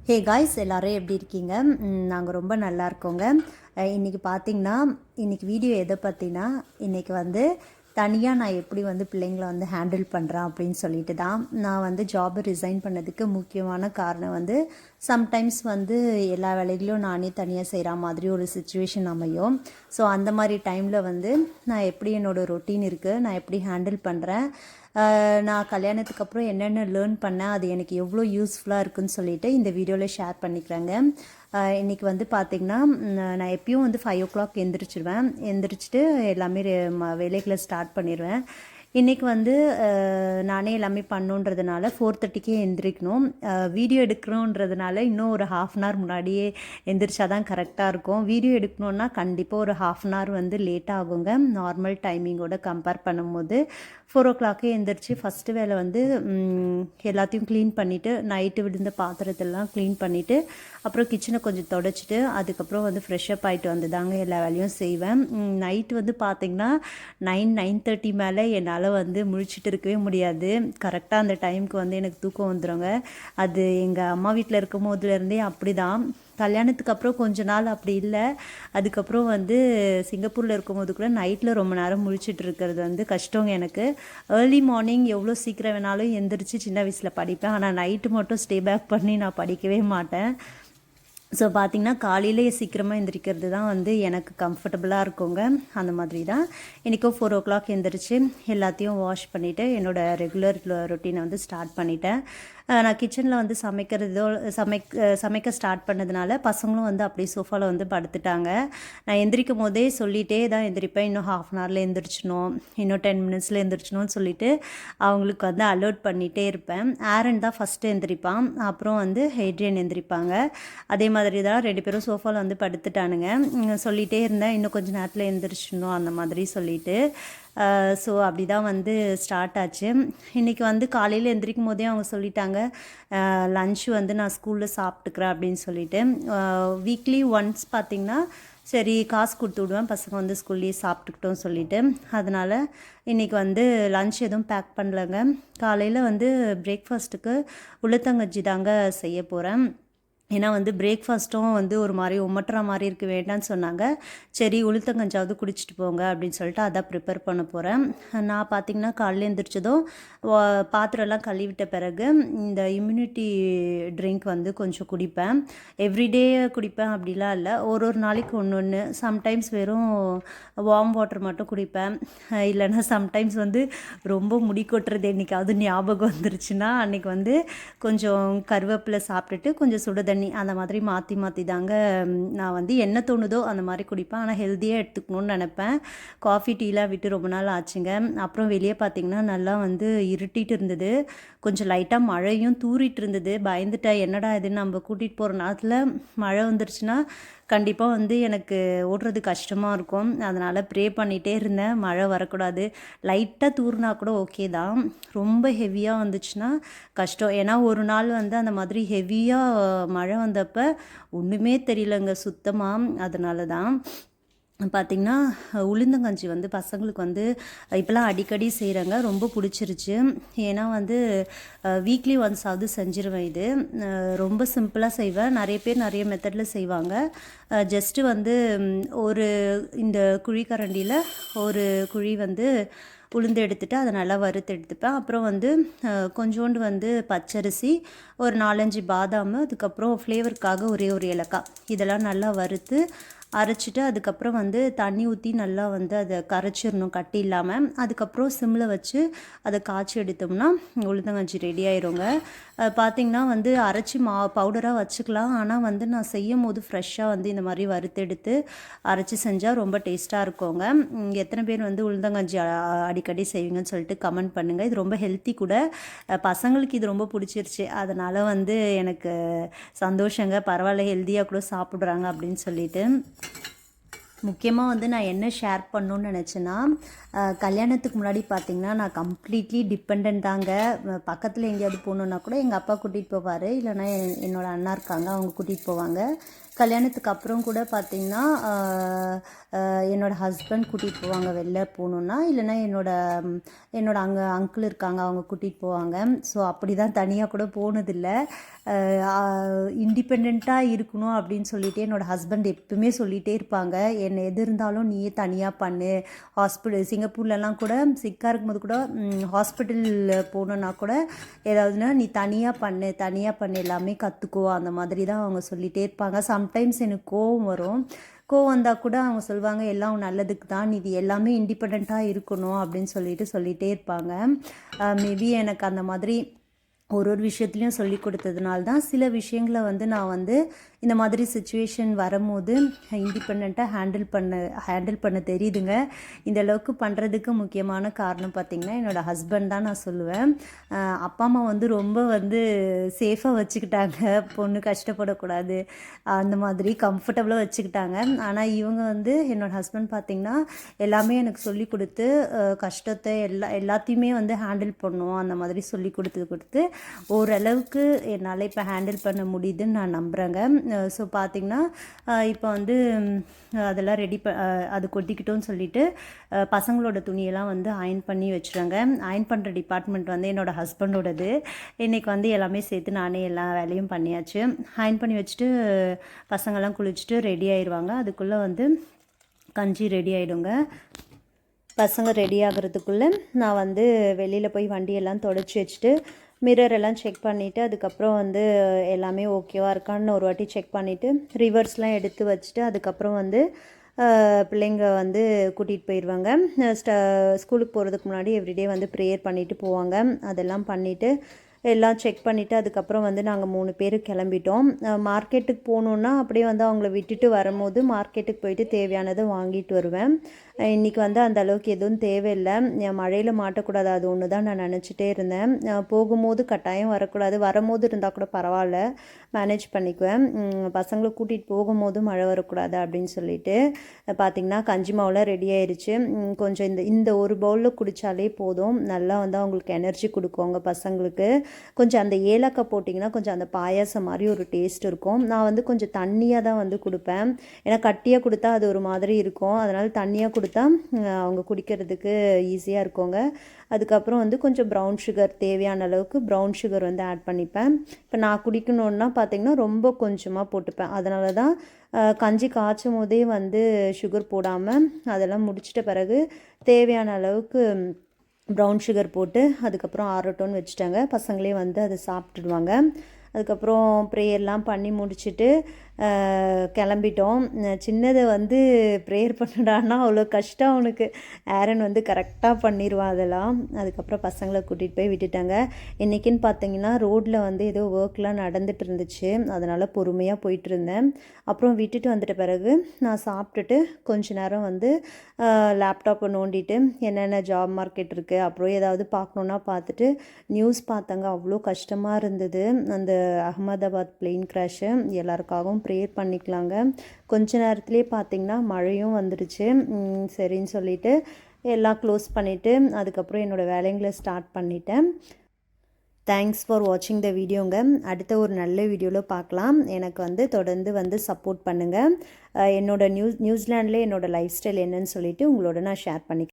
Hey guys, எல்லோரும் எப்படி இருக்கீங்க? நாங்கள் ரொம்ப நல்லா இருக்கோங்க. இன்றைக்கி பார்த்திங்கன்னா, இன்றைக்கி வீடியோ எதை பற்றினா, இன்றைக்கி வந்து தனியாக நான் எப்படி வந்து பிள்ளைங்களை வந்து ஹேண்டில் பண்ணுறேன் அப்படின்னு சொல்லிட்டு தான். நான் வந்து ஜாபை ரிசைன் பண்ணதுக்கு முக்கியமான காரணம் வந்து சம்டைம்ஸ் வந்து எல்லா வேலைகளையும் நானே தனியாக செய்கிற மாதிரி ஒரு சுச்சுவேஷன் அமையும். ஸோ அந்த மாதிரி டைமில் வந்து நான் எப்படி என்னோடய ரொட்டீன் இருக்குது, நான் எப்படி ஹேண்டில் பண்ணுறேன், நான் கல்யாணத்துக்கு அப்புறம் என்னென்ன லேர்ன் பண்ணேன், அது எனக்கு எவ்வளோ யூஸ்ஃபுல்லாக இருக்குதுன்னு சொல்லிட்டு இந்த வீடியோவில் ஷேர் பண்ணிக்கிறேங்க. இன்றைக்கி வந்து பார்த்திங்கன்னா, நான் எப்பயும் வந்து 5 o'clock எந்திரிச்சிட்டு எல்லாமே வேலைகளை ஸ்டார்ட் பண்ணிடுவேன். இன்றைக்கி வந்து நானே எல்லாமே பண்ணுன்றதுனால 4:30க்கே எந்திரிக்கணும். வீடியோ எடுக்கணுன்றதுனால இன்னும் ஒரு 1/2 முன்னாடியே எந்திரிச்சா தான் கரெக்டாக இருக்கும். வீடியோ எடுக்கணுன்னா கண்டிப்பாக ஒரு 1/2 வந்து லேட் ஆகுங்க, நார்மல் டைமிங்கோட கம்பேர் பண்ணும்போது. 4 o'clockே எந்திரிச்சு ஃபஸ்ட்டு வேலை வந்து எல்லாத்தையும் க்ளீன் பண்ணிவிட்டு, நைட்டு விழுந்த பாத்திரத்தெல்லாம் க்ளீன் பண்ணிவிட்டு, அப்புறம் கிச்சனை கொஞ்சம் தொடச்சிட்டு, அதுக்கப்புறம் வந்து ஃப்ரெஷ்அப் ஆகிட்டு வந்து தாங்க எல்லா வேலையும் செய்வேன். நைட்டு வந்து பார்த்திங்கன்னா 9:30 மேலே என்னால் வந்து முழிச்சிட்டு இருக்கவே முடியாது. கரெக்டாக அந்த டைமுக்கு வந்து எனக்கு தூக்கம் வந்துடுங்க. அது எங்கள் அம்மா வீட்டில் இருக்கும் போதுலேருந்தே அப்படி தான். கல்யாணத்துக்கு அப்புறம் கொஞ்ச நாள் அப்படி இல்லை. அதுக்கப்புறம் வந்து சிங்கப்பூரில் இருக்கும்போது கூட நைட்டில் ரொம்ப நேரம் முழிச்சிட்டு இருக்கிறது வந்து கஷ்டங்க எனக்கு. ஏர்லி மார்னிங் எவ்வளோ சீக்கிரம் வேணாலும் எந்திரிச்சு சின்ன வயசில் படிப்பேன். ஆனால் நைட்டு மட்டும் ஸ்டே பேக் பண்ணி நான் படிக்கவே மாட்டேன். ஸோ பார்த்திங்கன்னா, காலையிலே சீக்கிரமாக எந்திரிக்கிறது தான் வந்து எனக்கு கம்ஃபர்டபுளாக இருக்குங்க. அந்த மாதிரி தான் இன்றைக்கும் 4 o'clock எந்திரிச்சு எல்லாத்தையும் வாஷ் பண்ணிவிட்டு என்னோடய ரெகுலர் ரொட்டீனை வந்து ஸ்டார்ட் பண்ணிட்டேன். நான் கிச்சனில் வந்து சமைக்க ஸ்டார்ட் பண்ணதுனால பசங்களும் வந்து அப்படியே சோஃபாவில் வந்து படுத்துட்டாங்க. நான் எந்திரிக்கும் போதே சொல்லிகிட்டே தான் எந்திரிப்பேன். இன்னும் 1/2 எந்திரிச்சணும், இன்னும் 10 minutesல எந்திரிச்சணும்னு சொல்லிவிட்டு அவங்களுக்கு வந்து அலர்ட் பண்ணிகிட்டே இருப்பேன். ஆரன் தான் ஃபஸ்ட்டு எந்திரிப்பான், அப்புறம் வந்து ஹேட்ரியன் எந்திரிப்பாங்க. அதே மாதிரி தான் 2 பேரும் சோஃபாவில் வந்து படுத்துட்டானுங்க. சொல்லிகிட்டே இருந்தேன், இன்னும் கொஞ்சம் நேரத்தில் எந்திரிச்சிடணும் அந்த மாதிரி சொல்லிவிட்டு. ஸோ அப்படி தான் வந்து ஸ்டார்ட் ஆச்சு. இன்றைக்கி வந்து காலையில் எந்திரிக்கும் போதே அவங்க சொல்லிட்டாங்க, லன்ச் வந்து நான் ஸ்கூலில் சாப்பிட்டுக்கிறேன் அப்படின்னு சொல்லிட்டு. வீக்லி ஒன்ஸ் பார்த்திங்கன்னா சரி காசு கொடுத்து விடுவேன், பசங்க வந்து ஸ்கூல்லேயே சாப்பிட்டுக்கிட்டோம் சொல்லிவிட்டு. அதனால் இன்றைக்கி வந்து லன்ச் எதுவும் பேக் பண்ணலைங்க. காலையில் வந்து பிரேக்ஃபாஸ்ட்டுக்கு உளுத்தங்கஞ்சி தாங்க செய்ய போகிறேன். ஏன்னா வந்து பிரேக்ஃபாஸ்ட்டும் வந்து ஒரு மாதிரி உமட்டுற மாதிரி இருக்க வேண்டாம்னு சொன்னாங்க. சரி உளுத்தங்கஞ்சாவது குடிச்சிட்டு போங்க அப்படின்னு சொல்லிட்டு அதான் ப்ரிப்பேர் பண்ண போகிறேன். நான் பார்த்திங்கன்னா காலையில் எழுந்திரிச்சதும் பாத்திரம்லாம் கழுவிட்ட பிறகு இந்த இம்யூனிட்டி ட்ரிங்க் வந்து கொஞ்சம் குடிப்பேன். எவ்ரிடே குடிப்பேன் அப்படிலாம் இல்லை, ஒரு நாளைக்கு ஒன்று. சம்டைம்ஸ் வெறும் வார்ம் வாட்டர் மட்டும் குடிப்பேன். இல்லைன்னா சம்டைம்ஸ் வந்து ரொம்ப முடி கொட்டுறது என்றைக்காவது ஞாபகம் வந்துருச்சுன்னா அன்றைக்கி வந்து கொஞ்சம் கருவேப்பிலை சாப்பிட்டுட்டு கொஞ்சம் சுடுதண்ணி அந்த மாதிரி மாற்றி தாங்க நான் வந்து என்ன தோணுதோ அந்த மாதிரி குடிப்பேன். ஆனால் ஹெல்த்தியாக எடுத்துக்கணும்னு நினப்பேன். காஃபி டீலாம் விட்டு ரொம்ப நாள் ஆச்சுங்க. அப்புறம் வெளியே பார்த்திங்கன்னா நல்லா வந்து இருட்டிட்டு இருந்தது, கொஞ்சம் லைட்டாக மழையும் தூறிட்டு இருந்தது. பயந்துட்டேன், என்னடா இதுன்னு, நம்ம கூட்டிகிட்டு போகிற நேரத்தில் மழை வந்துருச்சுன்னா கண்டிப்பாக வந்து எனக்கு ஓடுறது கஷ்டமாக இருக்கும். அதனால் ப்ரே பண்ணிகிட்டே இருந்தேன், மழை வரக்கூடாது. லைட்டாக தூறினா கூட ஓகே தான், ரொம்ப ஹெவியாக வந்துச்சுன்னா கஷ்டம். ஏன்னா ஒரு நாள் வந்து அந்த மாதிரி ஹெவியாக மழை வந்தப்போ ஒன்றுமே தெரியலங்க சுத்தமாக. அதனால தான் பார்த்திங்கன்னா உளுந்தங்கஞ்சி வந்து பசங்களுக்கு வந்து இப்போலாம் அடிக்கடி செய்கிறாங்க, ரொம்ப பிடிச்சிருச்சு. ஏன்னா வந்து வீக்லி ஒன்ஸாவது செஞ்சிருவேன். இது ரொம்ப சிம்பிளாக செய்வேன். நிறைய பேர் நிறைய மெத்தடில் செய்வாங்க. ஜஸ்ட்டு வந்து ஒரு இந்த குழிக்கரண்டியில் ஒரு குழி வந்து உளுந்து எடுத்துகிட்டு அதை நல்லா வறுத்து எடுத்துப்பேன். அப்புறம் வந்து கொஞ்சோண்டு வந்து பச்சரிசி, ஒரு 4-5 பாதாம், அதுக்கப்புறம் ஃப்ளேவருக்காக ஒரே ஒரு ஏலக்காய், இதெல்லாம் நல்லா வறுத்து அரைச்சிட்டு அதுக்கப்புறம் வந்து தண்ணி ஊற்றி நல்லா வந்து அதை கரைச்சிடணும் கட்டி இல்லாமல். அதுக்கப்புறம் சிம்மில் வச்சு அதை காய்ச்சி எடுத்தோம்னா உளுந்தங்கஞ்சி ரெடி ஆயிருங்க. பார்த்திங்கன்னா வந்து அரைச்சி பவுடராக வச்சுக்கலாம். ஆனால் வந்து நான் செய்யும் போது ஃப்ரெஷ்ஷாக வந்து இந்த மாதிரி வறுத்தெடுத்து அரைச்சி செஞ்சால் ரொம்ப டேஸ்ட்டாக இருக்குங்க. எத்தனை பேர் வந்து உளுந்தங்கஞ்சி அடிக்கடி செய்வீங்கன்னு சொல்லிட்டு கமெண்ட் பண்ணுங்கள். இது ரொம்ப ஹெல்த்தி கூட, பசங்களுக்கு இது ரொம்ப பிடிச்சிருச்சு. அதனால் வந்து எனக்கு சந்தோஷங்க, பரவாயில்ல ஹெல்த்தியாக கூட சாப்பிட்றாங்க அப்படின்னு சொல்லிட்டு. முக்கியமாக வந்து நான் என்ன ஷேர் பண்ணணுன்னு நினச்சேன்னா, கல்யாணத்துக்கு முன்னாடி பார்த்திங்கன்னா நான் கம்ப்ளீட்லி டிபெண்ட் தாங்க. பக்கத்தில் எங்கேயாவது போகணுன்னா கூட எங்கள் அப்பா கூட்டிகிட்டு போவார், இல்லைனா என்னோடய அண்ணா இருக்காங்க, அவங்க கூட்டிகிட்டு போவாங்க. கல்யாணத்துக்கு அப்புறம் கூட பார்த்திங்கன்னா என்னோடய ஹஸ்பண்ட் கூட்டிகிட்டு போவாங்க வெளில போகணுன்னா, இல்லைனா என்னோட அங்கிள் இருக்காங்க, அவங்க கூட்டிகிட்டு போவாங்க. ஸோ அப்படி தான் தனியாக கூட போனதில்லை. இண்டிபெண்ட்டாக இருக்கணும் அப்படின்னு சொல்லிட்டு என்னோடய ஹஸ்பண்ட் எப்பவுமே சொல்லிகிட்டே இருப்பாங்க, என்ன எது இருந்தாலும் நீயே தனியாக பண்ணு. சிங்கப்பூர்லலாம் கூட சிக்காக இருக்கும்போது கூட ஹாஸ்பிட்டலில் போகணுன்னா கூட ஏதாவதுன்னா நீ தனியாக பண்ணு எல்லாமே கற்றுக்கோ, அந்த மாதிரி தான் அவங்க சொல்லிகிட்டே இருப்பாங்க. சம்டைம்ஸ் எனக்கு கோவம் வரும். கோவம் வந்தால் கூட அவங்க சொல்லுவாங்க, எல்லாம் நல்லதுக்கு தான், நீ எல்லாமே இண்டிபெண்ட்டாக இருக்கணும் அப்படின்னு சொல்லிகிட்டே இருப்பாங்க. மேபி எனக்கு அந்த மாதிரி ஒரு விஷயத்துலையும் சொல்லி கொடுத்ததுனால தான் சில விஷயங்களை நான் இந்த மாதிரி சுச்சுவேஷன் வரும்போது இண்டிபெண்ட்டாக ஹேண்டில் பண்ண தெரியுதுங்க. இந்த அளவுக்கு பண்ணுறதுக்கு முக்கியமான காரணம் பார்த்திங்கன்னா என்னோடய ஹஸ்பண்ட் தான் நான் சொல்லுவேன். அப்பா அம்மா ரொம்ப சேஃபாக வச்சுக்கிட்டாங்க, பொண்ணு கஷ்டப்படக்கூடாது அந்த மாதிரி கம்ஃபர்டபுளாக வச்சுக்கிட்டாங்க. ஆனால் இவங்க என்னோடய ஹஸ்பண்ட் பார்த்திங்கன்னா எல்லாமே எனக்கு சொல்லி கொடுத்து கஷ்டத்தை எல்லாத்தையுமே ஹேண்டில் பண்ணுவோம் அந்த மாதிரி சொல்லி கொடுத்து ஓரளவுக்கு என்னால் இப்போ ஹேண்டில் பண்ண முடியுதுன்னு நான் நம்புகிறேங்க. ஸோ பார்த்திங்கன்னா இப்போ அதெல்லாம் அது கொட்டிக்கிட்டோன்னு சொல்லிட்டு பசங்களோட துணியெல்லாம் அயர்ன் பண்ணி வச்சுருங்க. அயர்ன் பண்ணுற டிபார்ட்மெண்ட் என்னோடய ஹஸ்பண்டோடது. இன்றைக்கி எல்லாமே சேர்த்து நானே எல்லா வேலையும் பண்ணியாச்சு. அயர்ன் பண்ணி வச்சுட்டு பசங்கள்லாம் குளிச்சுட்டு ரெடி ஆயிடுவாங்க. அதுக்குள்ளே கஞ்சி ரெடி ஆகிடுங்க. பசங்க ரெடி ஆகிறதுக்குள்ளே நான் வெளியில் போய் வண்டியெல்லாம் தொடச்சி வச்சுட்டு மிரரெல்லாம் செக் பண்ணிவிட்டு அதுக்கப்புறம் எல்லாமே ஓகேவாக இருக்கான்னு ஒரு வாட்டி செக் பண்ணிவிட்டு ரிவர்ஸ்லாம் எடுத்து வச்சுட்டு அதுக்கப்புறம் பிள்ளைங்க கூட்டிகிட்டு போயிடுவாங்க. ஸ்கூலுக்கு போகிறதுக்கு முன்னாடி எவ்ரிடே ப்ரேயர் பண்ணிவிட்டு போவாங்க. அதெல்லாம் பண்ணிவிட்டு எல்லாம் செக் பண்ணிவிட்டு அதுக்கப்புறம் நாங்கள் 3 பேர் கிளம்பிட்டோம். மார்க்கெட்டுக்கு போகணுன்னா அப்படியே அவங்கள விட்டுட்டு வரும்போது மார்க்கெட்டுக்கு போயிட்டு தேவையானதை வாங்கிட்டு வருவேன். இன்றைக்கி அந்த அளவுக்கு எதுவும் தேவையில்லை. மழையில் மாட்டக்கூடாது, அது ஒன்று தான் நான் நினச்சிட்டே இருந்தேன். போகும்போது கட்டாயம் வரக்கூடாது, வரும்போது இருந்தால் கூட பரவாயில்ல, மேனேஜ் பண்ணிக்குவேன். பசங்களை கூட்டிகிட்டு போகும்போது மழை வரக்கூடாது அப்படின்னு சொல்லிட்டு பார்த்திங்கன்னா கஞ்சி மாவுலாம் ரெடி ஆயிடுச்சு. கொஞ்சம் இந்த ஒரு பவுலில் குடித்தாலே போதும், நல்லா அவங்களுக்கு எனர்ஜி கொடுக்குவாங்க பசங்களுக்கு. கொஞ்சம் அந்த ஏலக்காய் போட்டிங்கன்னா கொஞ்சம் அந்த பாயாசம் மாதிரி ஒரு டேஸ்ட் இருக்கும். நான் கொஞ்சம் தண்ணியாக தான் கொடுப்பேன், ஏன்னா கட்டியாக கொடுத்தா அது ஒரு மாதிரி இருக்கும். அதனால் தண்ணியாக கொடுத்தா அவங்க குடிக்கிறதுக்கு ஈஸியாக இருக்குங்க. அதுக்கப்புறம் கொஞ்சம் ப்ரௌன் சுகர், தேவையான அளவுக்கு ப்ரௌன் சுகர் ஆட் பண்ணிப்பேன். இப்போ நான் குடிக்கணுன்னா பார்த்திங்கன்னா ரொம்ப கொஞ்சமாக போட்டுப்பேன். அதனால தான் கஞ்சி காய்ச்சும் போதே சுகர் போடாமல் அதெல்லாம் முடிச்சிட்ட பிறகு தேவையான அளவுக்கு ப்ரௌன் சுகர் போட்டு அதுக்கப்புறம் ஆறட்டோன்னு வச்சுட்டாங்க. பசங்களே அதை சாப்பிட்டுடுவாங்க. அதுக்கப்புறம் ப்ரேயர்லாம் பண்ணி முடிச்சுட்டு கிளம்பிட்டோம். சின்னதை ப்ரேயர் பண்ணுடான்னா அவ்வளோ கஷ்டம் அவனுக்கு. ஆரன் கரெக்டாக பண்ணிடுவான் அதெல்லாம். அதுக்கப்புறம் பசங்களை கூட்டிகிட்டு போய் விட்டுட்டாங்க. இன்றைக்கின்னு பார்த்தீங்கன்னா ரோட்டில் ஏதோ ஒர்க்லாம் நடந்துட்டு இருந்துச்சு, அதனால் பொறுமையாக போயிட்டு இருந்தேன். அப்புறம் விட்டுட்டு வந்துட்ட பிறகு நான் சாப்பிட்டுட்டு கொஞ்ச நேரம் லேப்டாப்பை நோண்டிட்டு என்னென்ன ஜாப் மார்க்கெட் இருக்குது அப்புறம் ஏதாவது பார்க்கணுன்னா பார்த்துட்டு நியூஸ் பார்த்தாங்க. அவ்வளோ கஷ்டமாக இருந்தது அந்த அகமதாபாத் பிளேன் கிராஷு. எல்லாருக்காகவும் ப்ரேயர் பண்ணிக்கலாங்க. கொஞ்ச நேரத்துலேயே பார்த்திங்கன்னா மழையும் வந்துடுச்சு. சரின்னு சொல்லிவிட்டு எல்லாம் க்ளோஸ் பண்ணிவிட்டு அதுக்கப்புறம் என்னோடய வேலைங்களை ஸ்டார்ட் பண்ணிட்டேன். தேங்க்ஸ் ஃபார் வாட்சிங் த வீடியோங்க. அடுத்த ஒரு நல்ல வீடியோவில் பார்க்கலாம். எனக்கு தொடர்ந்து சப்போர்ட் பண்ணுங்கள். நியூசிலாண்டில் என்னோடய லைஃப் ஸ்டைல் என்னன்னு சொல்லிவிட்டு உங்களோட நான் ஷேர் பண்ணிக்கிறேன்.